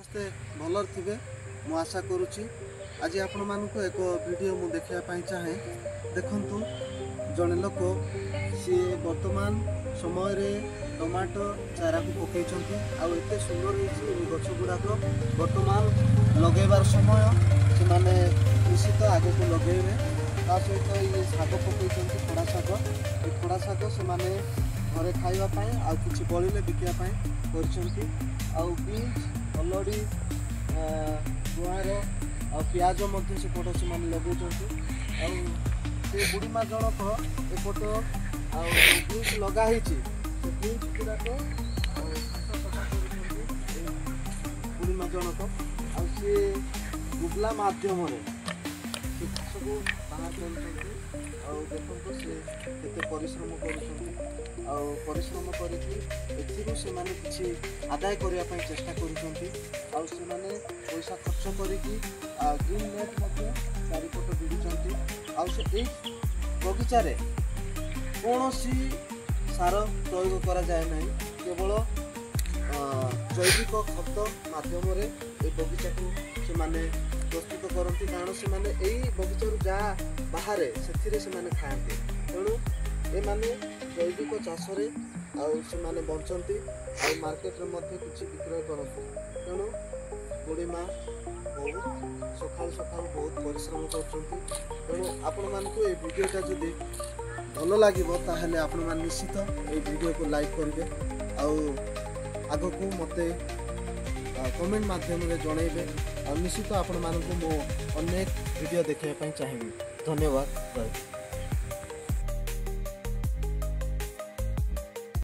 ସମସ୍ତେ ଭଲରେ ଥିବେ ମୁଁ ଆଶା କରୁଛି। ଆଜି ଆପଣମାନଙ୍କୁ ଏକ ଭିଡ଼ିଓ ମୁଁ ଦେଖିବା ପାଇଁ ଚାହେଁ। ଦେଖନ୍ତୁ, ଜଣେ ଲୋକ ସିଏ ବର୍ତ୍ତମାନ ସମୟରେ ଟମାଟୋ ଚାରାକୁ ପକାଇଛନ୍ତି। ଆଉ ଏତେ ସୁନ୍ଦର ହେଇଛି ଏ ଗଛ ଗୁଡ଼ାକ। ବର୍ତ୍ତମାନ ଲଗାଇବାର ସମୟ, ସେମାନେ ନିଶ୍ଚିତ ଆଗକୁ ଲଗାଇବେ। ତା ସହିତ ଇଏ ଶାଗ ପକାଇଛନ୍ତି, ଖଡ଼ା ଶାଗ। ଏ ଖଡ଼ା ଶାଗ ସେମାନେ ଘରେ ଖାଇବା ପାଇଁ ଆଉ କିଛି ବଳିଲେ ବିକିବା ପାଇଁ କରିଛନ୍ତି। ଆଉ ବିନ୍ସ, ହଲଡ଼ି, ଗୁଆଁର ଆଉ ପିଆଜ ମଧ୍ୟ ସେପଟ ସେମାନେ ଲଗାଇଛନ୍ତି। ଆଉ ସେ ବୁଢ଼ୀମା ଜଣକ ଏପଟ ଆଉ ବିନ୍ସ ଲଗା ହେଇଛି, ସେ ବିନ୍ସ ଗୁଡ଼ାକ ସଫା କରୁଛନ୍ତି ଏ ବୁଢ଼ୀମା ଜଣକ। ଆଉ ସିଏ ଗୁଗଲା ମାଧ୍ୟମରେ ସେ ଘାସକୁ ବାହାର କରୁଛନ୍ତି। ଆଉ ଦେଖନ୍ତୁ ସେ କେତେ ପରିଶ୍ରମ କରୁଛନ୍ତି। ଆଉ ପରିଶ୍ରମ କରିକି ଏଥିରୁ ସେମାନେ କିଛି ଆଦାୟ କରିବା ପାଇଁ ଚେଷ୍ଟା କରୁଛନ୍ତି। ଆଉ ସେମାନେ ପଇସା ଖର୍ଚ୍ଚ କରିକି ଗ୍ରୀନ୍ ନେଟ୍ ମଧ୍ୟ ଚାରିପଟ ବିଡ଼ୁଛନ୍ତି। ଆଉ ସେ ଏଇ ବଗିଚାରେ କୌଣସି ସାର ପ୍ରୟୋଗ କରାଯାଏ ନାହିଁ, କେବଳ ଜୈବିକ ଖତ ମାଧ୍ୟମରେ ଏ ବଗିଚାକୁ ସେମାନେ ପ୍ରସ୍ତୁତ କରନ୍ତି। କାରଣ ସେମାନେ ଏଇ ବଗିଚାରୁ ଯାହା ବାହାରେ ସେଥିରେ ସେମାନେ ଖାଆନ୍ତି। ତେଣୁ ଏମାନେ ଜୈବିକ ଚାଷରେ ଆଉ ସେମାନେ ବଞ୍ଚନ୍ତି। ଆଉ ମାର୍କେଟରେ ମଧ୍ୟ କିଛି ବିକ୍ରୟ କରନ୍ତି। ତେଣୁ ବୁଢ଼ୀମା ବହୁତ ସକାଳୁ ସକାଳୁ ବହୁତ ପରିଶ୍ରମ କରୁଛନ୍ତି। ତେଣୁ ଆପଣମାନଙ୍କୁ এই ଭିଡ଼ିଓଟା ଯଦି ଭଲ ଲାଗିବ ତାହେଲେ ଆପଣମାନେ ନିଶ୍ଚିତ এই ଭିଡ଼ିଓକୁ ଲାଇକ୍ କରିବେ। ଆଉ ଆଗକୁ ମୋତେ କମେଣ୍ଟ ମାଧ୍ୟମରେ ଜଣାଇବେ। ଆଉ ନିଶ୍ଚିତ ଆପଣମାନଙ୍କୁ ମୁଁ ଅନେକ ଭିଡ଼ିଓ ଦେଖିବା ପାଇଁ ଚାହିଁବି। ଧନ୍ୟବାଦ।